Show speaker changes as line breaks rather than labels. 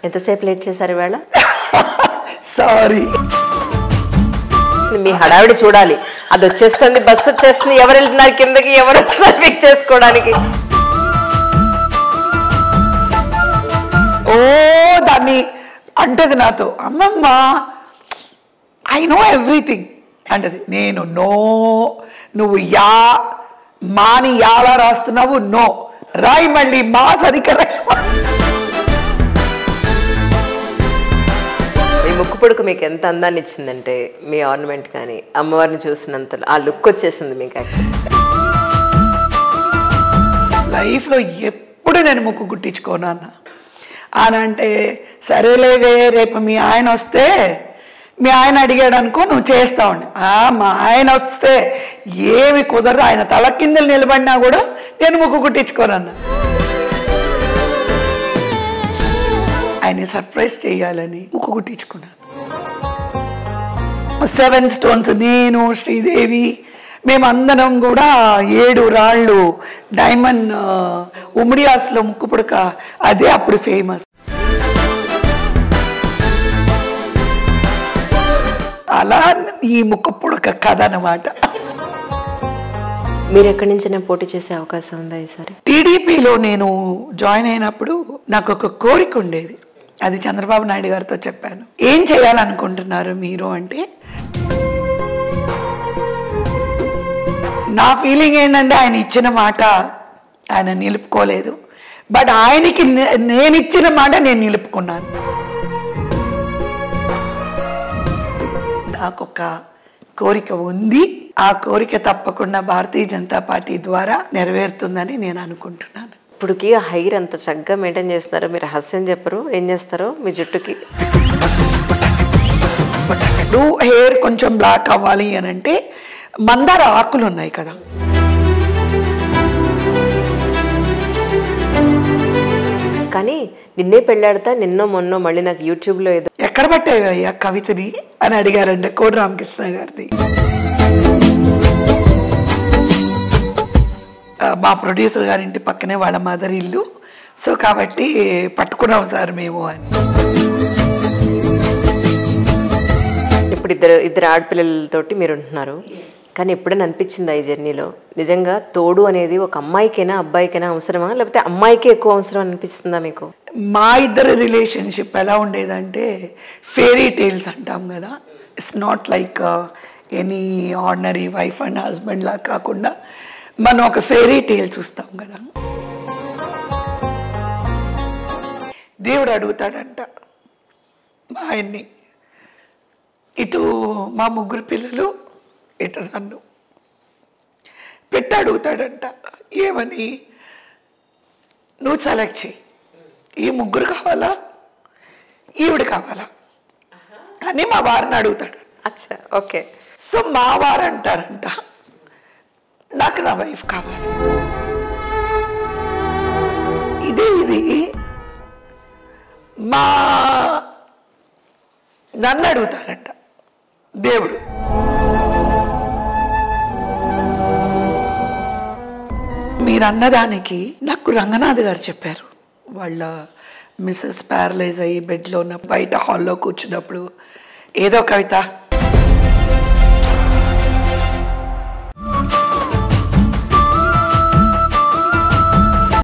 ఎంతసేపు లేట్ చేశారు ఇవాళ?
సారీ.
మీ హడావిడి చూడాలి. అది వచ్చేస్తుంది, బస్సు వచ్చేస్తుంది, ఎవరు వెళ్తున్నారు కిందకి, ఎవరు వస్తున్నారు పిక్ చేసుకోవడానికి.
ఓ దాన్ని అంటది నాతో, అమ్మమ్మ ఐ నో ఎవ్రీథింగ్ అంటది. నేను నో, నువ్వు యా మాని యాలా రాస్తున్నావు, నో రాయి మళ్ళీ మా సరిగ్గా
మీ ముక్కు పొడుకు మీకు ఎంత అందాన్ని ఇచ్చిందంటే, మీ ఆర్నమెంట్ కానీ అమ్మవారిని చూసినంత ఆ లుక్ వచ్చేసింది మీకు. యాక్చువల్లీ
లైఫ్లో ఎప్పుడు నేను ముక్కు కుట్టించుకోను అన్న. అంటే సరేలేవే రేపు మీ ఆయన వస్తే, మీ ఆయన అడిగాడు అనుకో నువ్వు చేస్తావు. మా ఆయన వస్తే ఏమి కుదరదు, ఆయన తల కిందలు నిలబడినా కూడా నేను ముక్కు కుట్టించుకోనన్నా. ఆయన సర్ప్రైజ్ చేయాలని ముక్కు కుట్టించుకున్నాను. 7 stones నేను, శ్రీదేవి, మేమందరం కూడా 7 రాళ్ళు డైమండ్ ఉమ్రియాస్లో ముక్కు పుడక, అదే అప్పుడు ఫేమస్. అలా ఈ ముక్కు పుడక కథ అన్నమాట.
మీరు ఎక్కడి నుంచి పోటీ చేసే అవకాశం ఉందా ఈసారి?
టీడీపీలో నేను జాయిన్ అయినప్పుడు నాకు ఒక కోరిక ఉండేది, అది చంద్రబాబు నాయుడు గారితో చెప్పాను. ఏం చేయాలనుకుంటున్నారు మీరు అంటే, నా ఫీలింగ్ ఏంటంటే ఆయన ఇచ్చిన మాట ఆయన నిలుపుకోలేదు, బట్ ఆయనకి నేను ఇచ్చిన మాట నేను నిలుపుకున్నాను. నాకొక కోరిక ఉంది, ఆ కోరిక తప్పకుండా భారతీయ జనతా పార్టీ ద్వారా నెరవేరుతుందని నేను అనుకుంటున్నాను.
ఇప్పటికి ఆ హెయిర్ అంత చక్కగా మెయింటైన్ చేస్తారో, మీరు రహస్యం చెప్పరు, ఏం చేస్తారో మీ జుట్టుకి?
హెయిర్ కొంచెం బ్లాక్ అవ్వాలి అని అంటే మందార ఆకులు ఉన్నాయి కదా,
కానీ నిన్నే పెళ్ళాడతా నిన్నో మొన్నో మళ్ళీ నాకు యూట్యూబ్లో ఏదో
ఎక్కడ పట్టావు అయ్యా కవితని అని అడిగారండి కోడి రామకృష్ణ గారిని. మా ప్రొడ్యూసర్ గారి ఇంటి పక్కనే వాళ్ళ మదర్ ఇల్లు, సో కాబట్టి పట్టుకున్నాం సార్ మేము అని.
ఇప్పుడు ఇద్దరు ఆడపిల్లలతోటి మీరు ఉంటున్నారు, కానీ ఎప్పుడైనా అనిపించిందా ఈ జర్నీలో నిజంగా తోడు అనేది ఒక అమ్మాయికైనా అబ్బాయికైనా అవసరమా, లేకపోతే అమ్మాయికి ఎక్కువ అవసరం అనిపిస్తుందా మీకు?
మా ఇద్దరు రిలేషన్షిప్ ఎలా ఉండేదంటే ఫెయిరీ టేల్స్ అంటాం కదా, it's not like any ordinary wife and husband లా కాకుండా మనం ఒక ఫెయిరీ టేల్ చూస్తాం కదా. దేవుడు అడుగుతాడంట మా ఆయన్ని, ఇటు మా ముగ్గురు పిల్లలు, ఇటు నన్ను పెట్టి అడుగుతాడంట, ఏమని, నువ్వు సెలెక్ట్ చేయి, ఈ ముగ్గురు కావాలా ఈవిడ కావాలా అని మా వారిని అడుగుతాడు.
అచ్చా, ఓకే.
సో మా వారు అంటారంట, నాకు నా వైఫ్ కావాలి. ఇది నన్ను అడుగుతారంట దేవుడు. మీరు అన్నదానికి నాకు రంగనాథ్ గారు చెప్పారు, వాళ్ళ మిస్సెస్ ప్యారలైజ్ అయ్యి బెడ్లో ఉన్న బయట హాల్లో కూర్చున్నప్పుడు, ఏదో కవిత